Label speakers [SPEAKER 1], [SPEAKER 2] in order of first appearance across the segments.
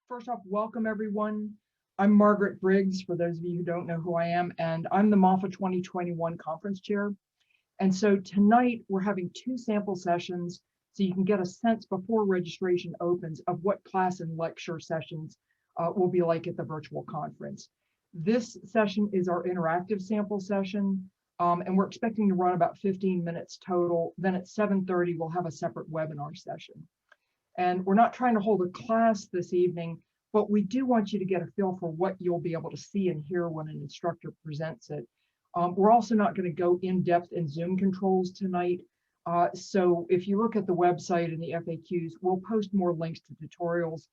[SPEAKER 1] First off, welcome everyone. I'm Margaret Briggs, for those of you who don't know who I am, and I'm the MAFA 2021 conference chair. And so tonight we're having two sample sessions so you can get a sense before registration opens of what class and lecture sessions will be like at the virtual conference. This session is our interactive sample session, and we're expecting to run about 15 minutes total. Then at 7:30, we'll have a separate webinar session. And we're not trying to hold a class this evening, but we do want you to get a feel for what you'll be able to see and hear when an instructor presents it. We're also not going to go in depth in Zoom controls tonight. So if you look at the website and the FAQs, we'll post more links to tutorials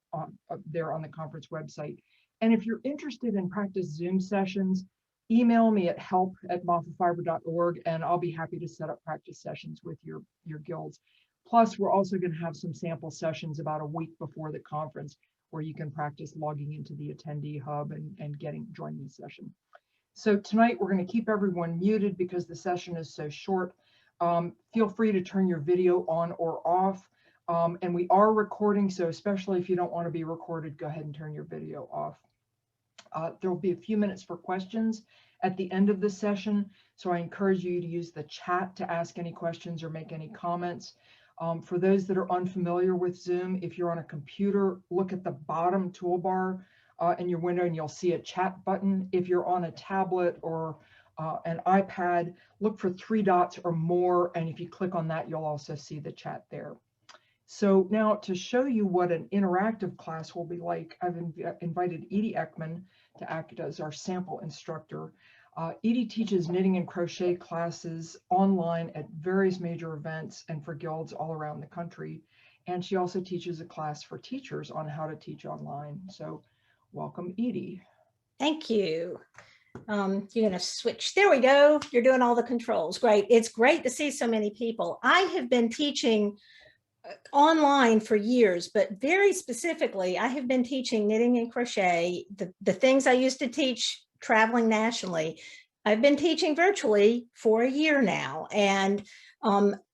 [SPEAKER 1] there on the conference website. And if you're interested in practice Zoom sessions, email me at help@mafafiber.org, and I'll be happy to set up practice sessions with your guilds. Plus, we're also going to have some sample sessions about a week before the conference where you can practice logging into the attendee hub and joining the session. So tonight we're going to keep everyone muted because the session is so short. Feel free to turn your video on or off. And we are recording, so especially if you don't want to be recorded, go ahead and turn your video off. There will be a few minutes for questions at the end of the session, so I encourage you to use the chat to ask any questions or make any comments. For those that are unfamiliar with Zoom, if you're on a computer, look at the bottom toolbar in your window and you'll see a chat button. If you're on a tablet or an iPad, look for 3 dots or more, and if you click on that, you'll also see the chat there. So now to show you what an interactive class will be like, I've invited Edie Ekman to act as our sample instructor. Edie teaches knitting and crochet classes online at various major events and for guilds all around the country. And she also teaches a class for teachers on how to teach online. So welcome, Edie.
[SPEAKER 2] Thank you. You're going to switch. There we go. You're doing all the controls. Great. It's great to see so many people. I have been teaching online for years, but very specifically, I have been teaching knitting and crochet, the things I used to teach traveling nationally. I've been teaching virtually for a year now, and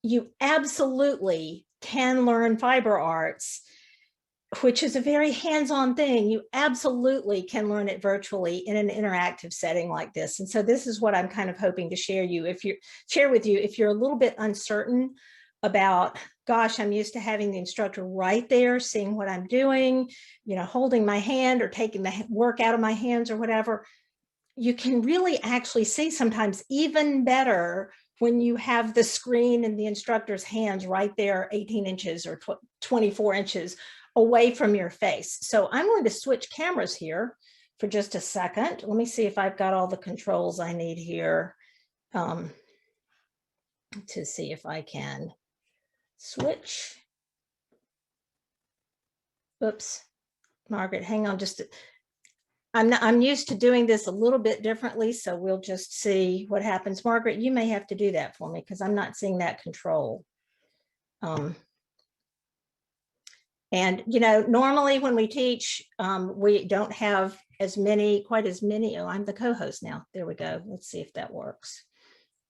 [SPEAKER 2] you absolutely can learn fiber arts, which is a very hands-on thing. You absolutely can learn it virtually in an interactive setting like this. And so this is what I'm kind of hoping to share with you. If you're a little bit uncertain about, gosh, I'm used to having the instructor right there, seeing what I'm doing, holding my hand or taking the work out of my hands or whatever, you can really actually see sometimes even better when you have the screen and the instructor's hands right there 18 inches or 24 inches away from your face. So I'm going to switch cameras here for just a second. Let me see if I've got all the controls I need here to see if I can switch. Oops, Margaret, hang on just I'm used to doing this a little bit differently, so we'll just see what happens. Margaret, you may have to do that for me because I'm not seeing that control. And, normally when we teach, we don't have quite as many. Oh, I'm the co-host now. There we go. Let's see if that works.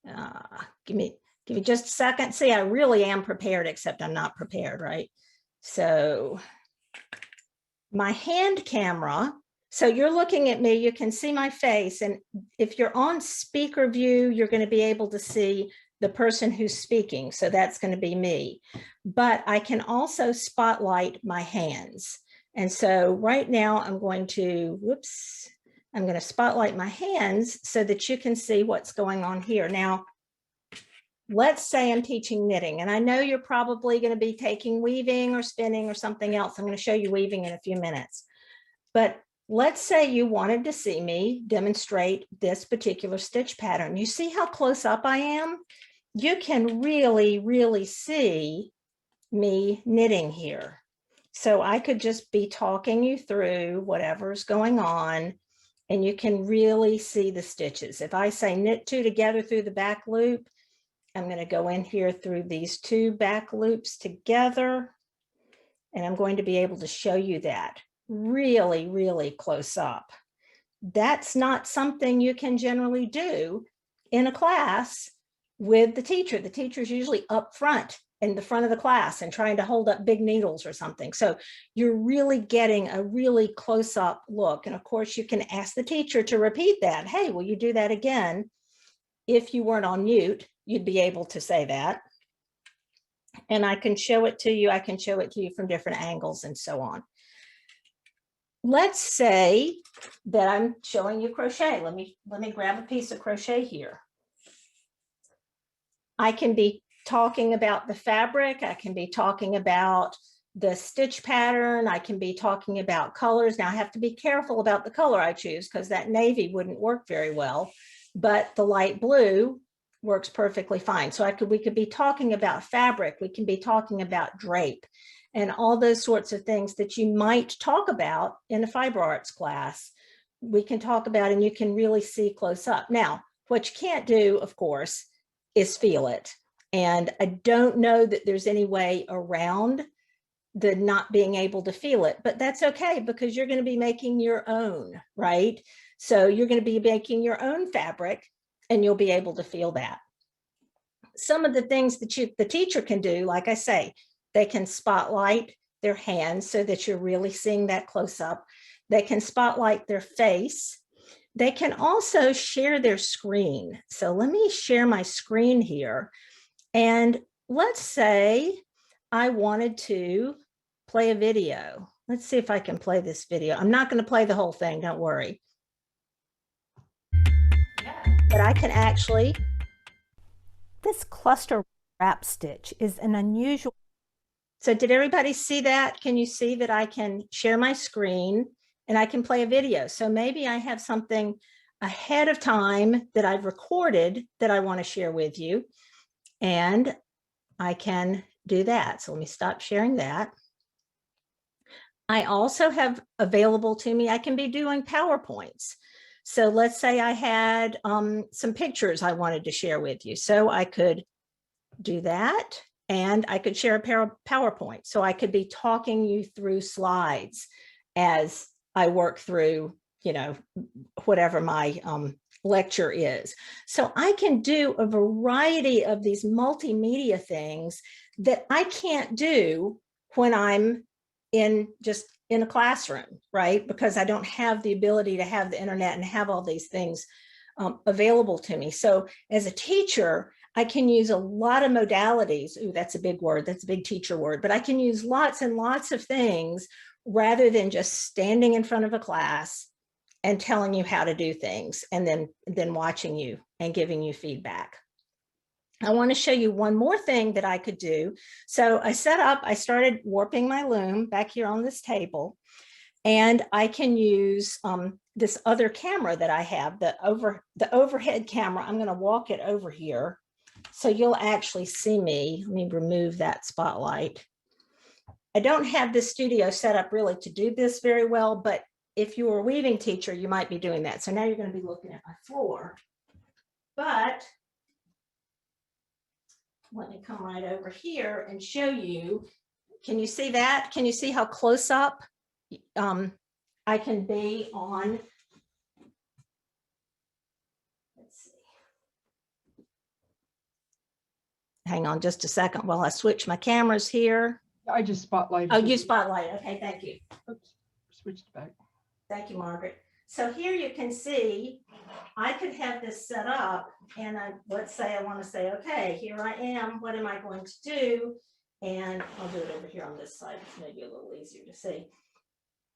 [SPEAKER 2] Give me just a second. See, I really am prepared, except I'm not prepared, right? So my hand camera, so you're looking at me, you can see my face. And if you're on speaker view, you're going to be able to see the person who's speaking. So that's going to be me. But I can also spotlight my hands. And so right now I'm going to spotlight my hands so that you can see what's going on here. Now, let's say I'm teaching knitting, and I know you're probably going to be taking weaving or spinning or something else. I'm going to show you weaving in a few minutes. But let's say you wanted to see me demonstrate this particular stitch pattern. You see how close up I am? You can really, really see me knitting here. So I could just be talking you through whatever's going on, and you can really see the stitches. If I say knit 2 together through the back loop, I'm going to go in here through these 2 back loops together, and I'm going to be able to show you that really, really close up. That's not something you can generally do in a class with the teacher. The teacher's usually up front in the front of the class and trying to hold up big needles or something. So you're really getting a really close-up look. And of course, you can ask the teacher to repeat that. Hey, will you do that again? If you weren't on mute, you'd be able to say that. And I can show it to you. I can show it to you from different angles and so on. Let's say that I'm showing you crochet. Let me grab a piece of crochet here. I can be talking about the fabric. I can be talking about the stitch pattern. I can be talking about colors. Now I have to be careful about the color I choose because that navy wouldn't work very well, but the light blue works perfectly fine. So we could be talking about fabric. We can be talking about drape and all those sorts of things that you might talk about in a fiber arts class. We can talk about, and you can really see close up. Now, what you can't do, of course, is feel it. And I don't know that there's any way around the not being able to feel it, but that's okay because you're going to be making your own, right? So you're going to be making your own fabric and you'll be able to feel that. Some of the things that the teacher can do, like I say, they can spotlight their hands so that you're really seeing that close up. They can spotlight their face. They can also share their screen. So let me share my screen here. And let's say I wanted to play a video. Let's see if I can play this video. I'm not going to play the whole thing, don't worry. But I can actually.
[SPEAKER 3] This cluster wrap stitch is an unusual.
[SPEAKER 2] So did everybody see that? Can you see that I can share my screen and I can play a video? So maybe I have something ahead of time that I've recorded that I want to share with you. And I can do that. So let me stop sharing that. I also have available to me, I can be doing PowerPoints. So let's say I had some pictures I wanted to share with you. So I could do that and I could share a PowerPoint. So I could be talking you through slides as I work through, you know, whatever my lecture is. So I can do a variety of these multimedia things that I can't do when I'm just in a classroom, right? Because I don't have the ability to have the internet and have all these things available to me. So as a teacher, I can use a lot of modalities. Ooh, that's a big word. That's a big teacher word, but I can use lots and lots of things rather than just standing in front of a class and telling you how to do things and then watching you and giving you feedback. I want to show you one more thing that I could do. So I started warping my loom back here on this table, and I can use this other camera that I have, the overhead camera. I'm going to walk it over here so you'll actually see me. Let me remove that spotlight. I don't have this studio set up really to do this very well, but if you were a weaving teacher, you might be doing that. So now you're going to be looking at my floor, but let me come right over here and show you. Can you see that? Can you see how close up I can be on? Let's see. Hang on just a second while I switch my cameras here.
[SPEAKER 1] I just spotlighted.
[SPEAKER 2] Oh, you spotlight. Okay, thank you.
[SPEAKER 1] Oops, switched back.
[SPEAKER 2] Thank you, Margaret. So here you can see, I could have this set up and let's say I want to say, okay, here I am. What am I going to do? And I'll do it over here on this side. It's maybe a little easier to see.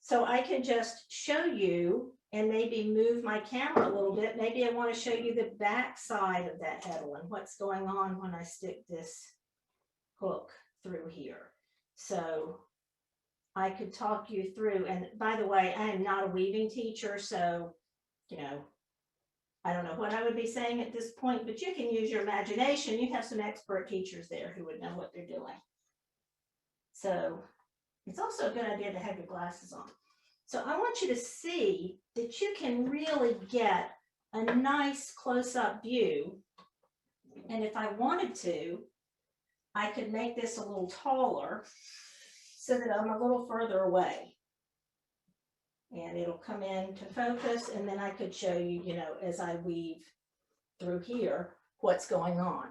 [SPEAKER 2] So I can just show you and maybe move my camera a little bit. Maybe I want to show you the back side of that heddle and what's going on when I stick this hook through here. So I could talk you through, and by the way, I am not a weaving teacher, so, you know, I don't know what I would be saying at this point, but you can use your imagination. You have some expert teachers there who would know what they're doing. So it's also a good idea to have your glasses on. So I want you to see that you can really get a nice close-up view. And if I wanted to, I could make this a little taller so that I'm a little further away. And it'll come in to focus, and then I could show you, you know, as I weave through here, what's going on.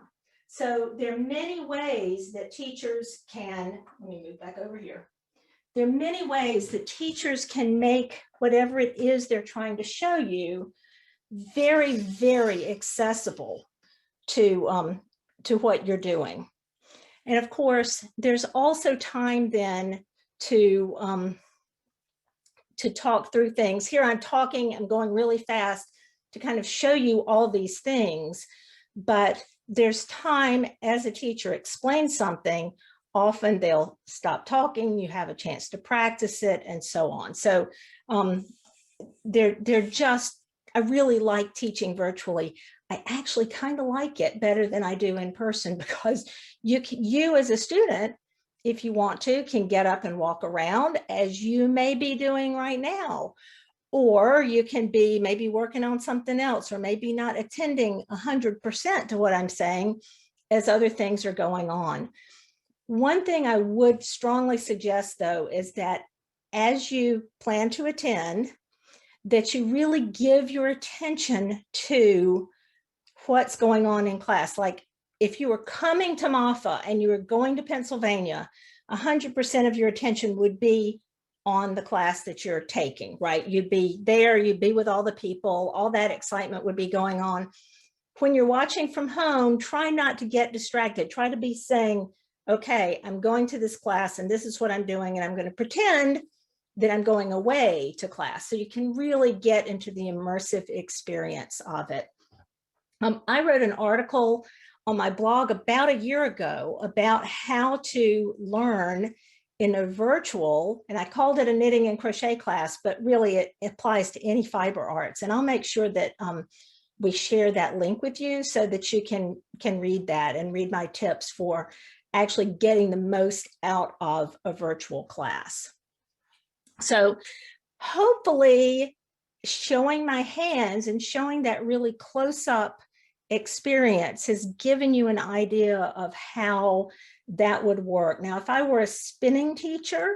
[SPEAKER 2] So there are many ways that teachers can, let me move back over here. There are many ways that teachers can make whatever it is they're trying to show you very, very accessible to what you're doing. And of course, there's also time then to talk through things. Here I'm talking, I'm going really fast to kind of show you all these things, but there's time as a teacher explains something, often they'll stop talking, you have a chance to practice it and so on. So they're just, I really like teaching virtually. I actually kind of like it better than I do in person because you as a student, if you want to, can get up and walk around as you may be doing right now. Or you can be maybe working on something else, or maybe not attending 100% to what I'm saying as other things are going on. One thing I would strongly suggest, though, is that as you plan to attend, that you really give your attention to what's going on in class. Like if you were coming to MAFA and you were going to Pennsylvania, 100% of your attention would be on the class that you're taking, right? You'd be there, you'd be with all the people, all that excitement would be going on. When you're watching from home, try not to get distracted. Try to be saying, okay, I'm going to this class and this is what I'm doing, and I'm going to pretend that I'm going away to class. So you can really get into the immersive experience of it. I wrote an article on my blog about a year ago about how to learn in a virtual, and I called it a knitting and crochet class, but really it applies to any fiber arts. And I'll make sure that we share that link with you so that you can read that and read my tips for actually getting the most out of a virtual class. So hopefully showing my hands and showing that really close-up experience has given you an idea of how that would work. Now, if I were a spinning teacher,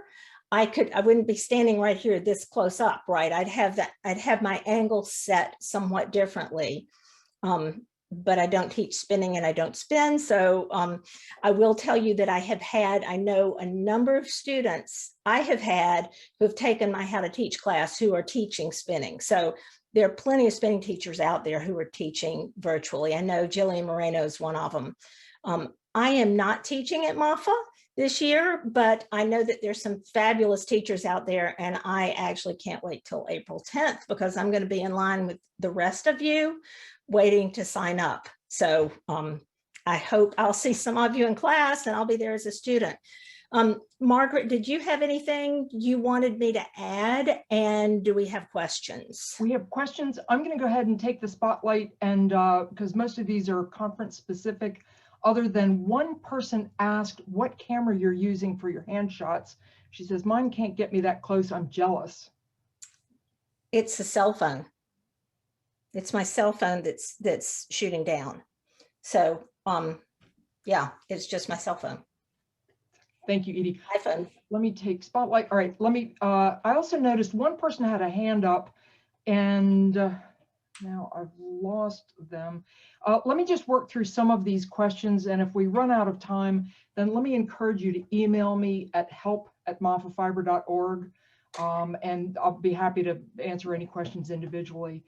[SPEAKER 2] I wouldn't be standing right here this close up, right? I'd have my angle set somewhat differently. But I don't teach spinning and I don't spin. So I will tell you that I know a number of students I have had who have taken my How to Teach class who are teaching spinning. So there are plenty of spinning teachers out there who are teaching virtually. I know Jillian Moreno is one of them. I am not teaching at MAFA this year, but I know that there's some fabulous teachers out there, and I actually can't wait till April 10th because I'm going to be in line with the rest of you waiting to sign up. So I hope I'll see some of you in class and I'll be there as a student. Margaret, did you have anything you wanted me to add? And do we have questions?
[SPEAKER 1] We have questions. I'm going to go ahead and take the spotlight, and because most of these are conference specific, other than one person asked what camera you're using for your hand shots. She says, mine can't get me that close. I'm jealous.
[SPEAKER 2] It's a cell phone. It's my cell phone that's shooting down. So yeah, it's just my cell phone.
[SPEAKER 1] Thank you, Edie.
[SPEAKER 2] iPhone.
[SPEAKER 1] Let me take spotlight. All right, let me, I also noticed one person had a hand up, and now I've lost them. Let me just work through some of these questions, and if we run out of time, then let me encourage you to email me at help@mafafiber.org, and I'll be happy to answer any questions individually.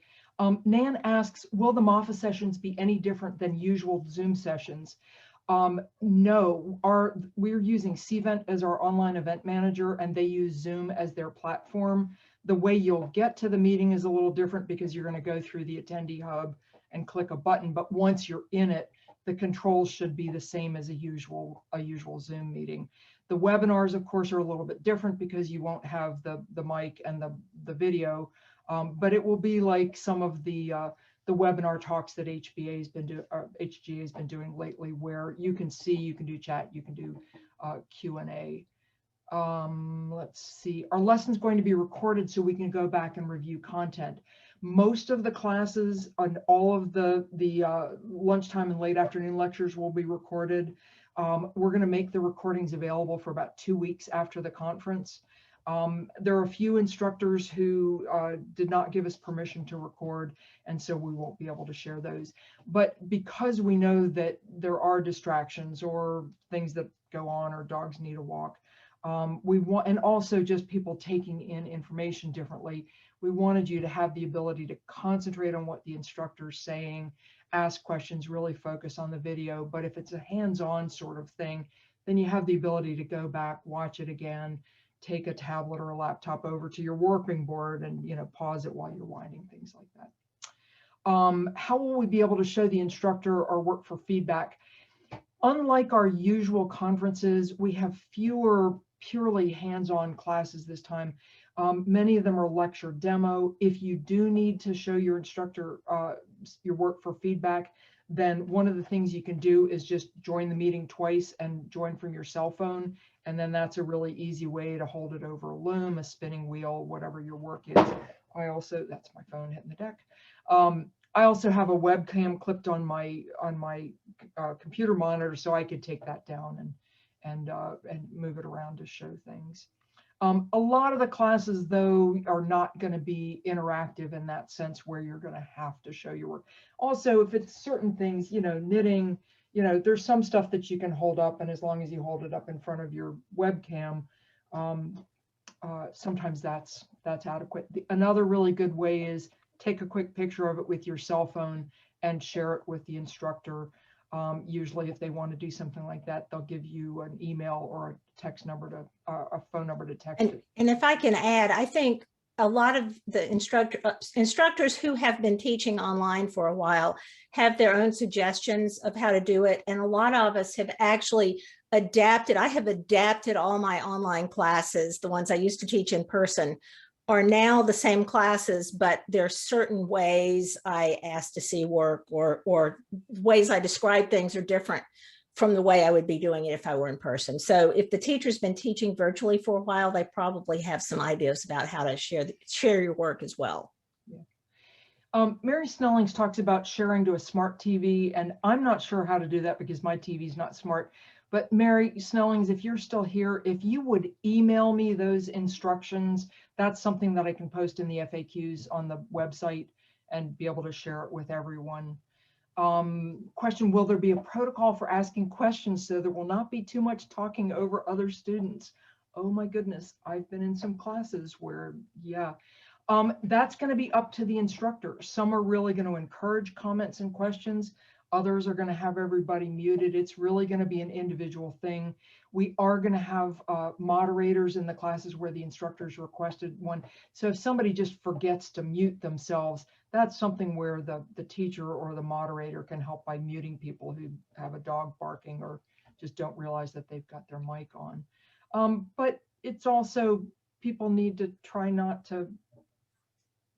[SPEAKER 1] Nan asks, will the MAFA sessions be any different than usual Zoom sessions? No, we're using Cvent as our online event manager, and they use Zoom as their platform. The way you'll get to the meeting is a little different because you're going to go through the attendee hub and click a button, but once you're in it, the controls should be the same as a usual Zoom meeting. The webinars, of course, are a little bit different because you won't have the mic and the video, but it will be like some of the webinar talks that HGA has been doing lately, where you can see, you can do chat, you can do Q&A. Let's see, our lesson's going to be recorded so we can go back and review content. Most of the classes and all of the lunchtime and late afternoon lectures will be recorded. We're going to make the recordings available for about 2 weeks after the conference. There are a few instructors who did not give us permission to record, and so we won't be able to share those. But because we know that there are distractions or things that go on or dogs need a walk, we want, and also just people taking in information differently, we wanted you to have the ability to concentrate on what the instructor's saying, ask questions, really focus on the video. But if it's a hands-on sort of thing, then you have the ability to go back, watch it again, take a tablet or a laptop over to your working board and, you know, pause it while you're winding, things like that. How will we be able to show the instructor our work for feedback? Unlike our usual conferences, we have fewer purely hands-on classes this time. Many of them are lecture demo. If you do need to show your instructor your work for feedback, then one of the things you can do is just join the meeting twice and join from your cell phone. And then that's a really easy way to hold it over a loom, a spinning wheel, whatever your work is. I also, that's my phone hitting the deck. I also have a webcam clipped on my computer monitor, so I could take that down and move it around to show things. A lot of the classes, though, are not going to be interactive in that sense where you're going to have to show your work. Also, if it's certain things, you know, knitting, you know, there's some stuff that you can hold up, and as long as you hold it up in front of your webcam, sometimes that's adequate. Another really good way is take a quick picture of it with your cell phone and share it with the instructor. Usually if they want to do something like that, they'll give you an email or a text number to a phone number to text it.
[SPEAKER 2] And if I can add, I think a lot of the instructors who have been teaching online for a while have their own suggestions of how to do it. And a lot of us have actually adapted. I have adapted all my online classes, the ones I used to teach in person, are now the same classes, but there are certain ways I ask to see work or ways I describe things are different from the way I would be doing it if I were in person. So if the teacher's been teaching virtually for a while, they probably have some ideas about how to share your work as well.
[SPEAKER 1] Yeah. Mary Snellings talks about sharing to a smart TV, and I'm not sure how to do that because my TV is not smart. But Mary Snellings, if you're still here, if you would email me those instructions, that's something that I can post in the FAQs on the website and be able to share it with everyone. Question, will there be a protocol for asking questions so there will not be too much talking over other students? Oh my goodness, I've been in some classes where, yeah. That's going to be up to the instructor. Some are really going to encourage comments and questions. Others are going to have everybody muted. It's really going to be an individual thing. We are going to have moderators in the classes where the instructors requested one. So if somebody just forgets to mute themselves, that's something where the teacher or the moderator can help by muting people who have a dog barking or just don't realize that they've got their mic on. But it's also, people need to try not to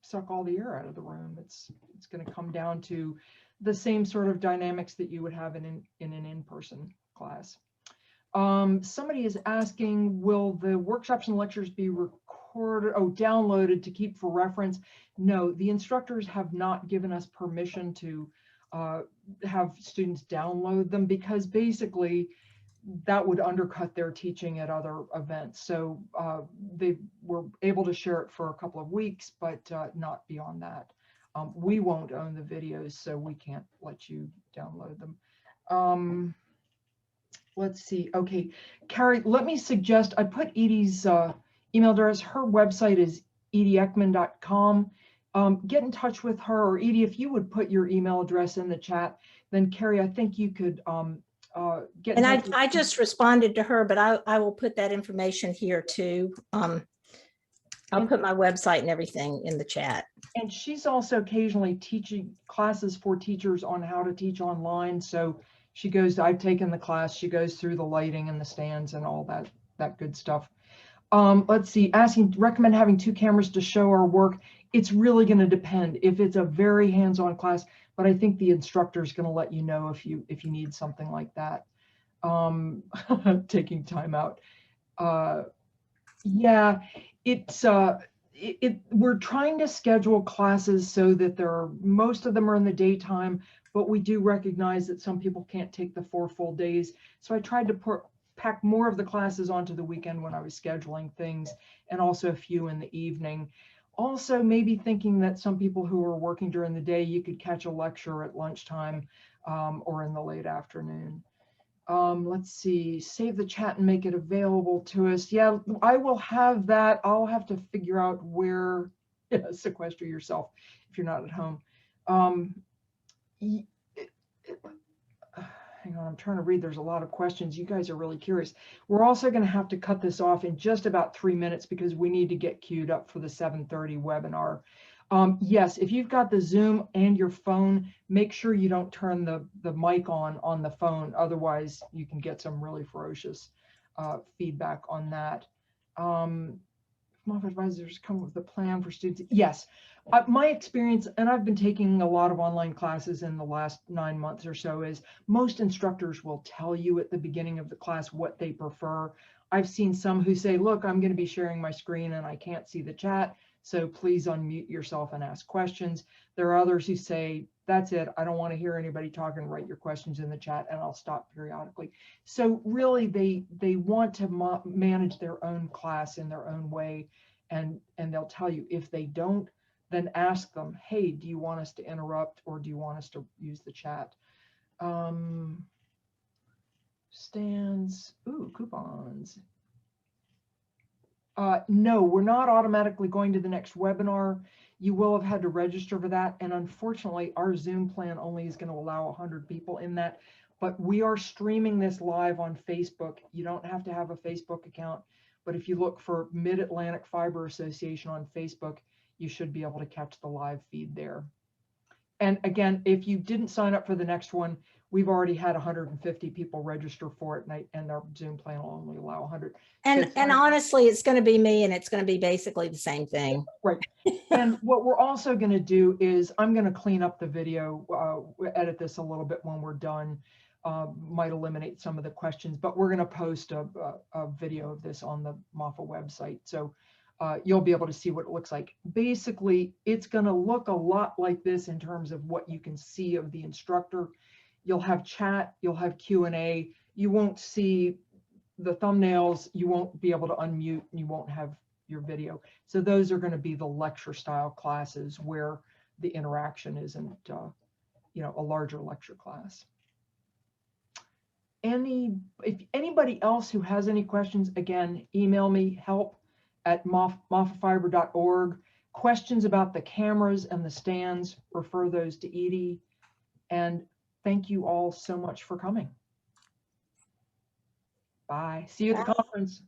[SPEAKER 1] suck all the air out of the room. It's going to come down to the same sort of dynamics that you would have in an in-person class. Somebody is asking, will the workshops and lectures be recorded, downloaded to keep for reference? No, the instructors have not given us permission to have students download them, because basically that would undercut their teaching at other events. So they were able to share it for a couple of weeks, but not beyond that. We won't own the videos, so we can't let you download them. Let's see. Okay, Carrie, let me suggest, I put Edie's email address. Her website is edieekman.com. Get in touch with her, or Edie, if you would put your email address in the chat, then Carrie, I think you could get in touch with
[SPEAKER 2] I just responded to her, but I will put that information here too. I'll put my website and everything in the chat.
[SPEAKER 1] And she's also occasionally teaching classes for teachers on how to teach online. So she goes, I've taken the class, she goes through the lighting and the stands and all that good stuff. Let's see, recommend having 2 cameras to show our work. It's really going to depend if it's a very hands-on class, but I think the instructor is going to let you know if you need something like that. Taking time out. Yeah, we're trying to schedule classes so that most of them are in the daytime, but we do recognize that some people can't take the 4 full days. So I tried to packed more of the classes onto the weekend when I was scheduling things, and also a few in the evening. Also, maybe thinking that some people who are working during the day, you could catch a lecture at lunchtime or in the late afternoon. Let's see, save the chat and make it available to us. Yeah, I will have that. I'll have to figure out where, sequester yourself if you're not at home. Hang on, I'm trying to read. There's a lot of questions. You guys are really curious. We're also going to have to cut this off in just about 3 minutes because we need to get queued up for the 7:30 webinar. Yes, if you've got the Zoom and your phone, make sure you don't turn the mic on the phone. Otherwise, you can get some really ferocious feedback on that. MAFA advisors come with a plan for students. Yes, my experience, and I've been taking a lot of online classes in the last 9 months or so, is most instructors will tell you at the beginning of the class what they prefer. I've seen some who say, look, I'm going to be sharing my screen and I can't see the chat, so please unmute yourself and ask questions. There are others who say, that's it, I don't want to hear anybody talking, write your questions in the chat and I'll stop periodically. So really they want to manage their own class in their own way, and they'll tell you. If they don't, then ask them, hey, do you want us to interrupt or do you want us to use the chat? Stands, ooh, coupons. No, we're not automatically going to the next webinar. You will have had to register for that. And unfortunately, our Zoom plan only is going to allow 100 people in that. But we are streaming this live on Facebook. You don't have to have a Facebook account. But if you look for Mid-Atlantic Fiber Association on Facebook, you should be able to catch the live feed there. And again, if you didn't sign up for the next one, we've already had 150 people register for it, and our Zoom plan will only allow 100.
[SPEAKER 2] And honestly, it's going to be me, and it's going to be basically the same thing.
[SPEAKER 1] Right. And what we're also going to do is I'm going to clean up the video, edit this a little bit when we're done. Might eliminate some of the questions, but we're going to post a video of this on the MAFA website. So you'll be able to see what it looks like. Basically, it's going to look a lot like this in terms of what you can see of the instructor. You'll have chat, you'll have Q&A. You won't see the thumbnails, you won't be able to unmute, and you won't have your video. So those are going to be the lecture style classes where the interaction isn't, a larger lecture class. If anybody else who has any questions, again, email me, help@mafafiber.org. Questions about the cameras and the stands, refer those to Edie. And thank you all so much for coming. Bye. See you at the conference.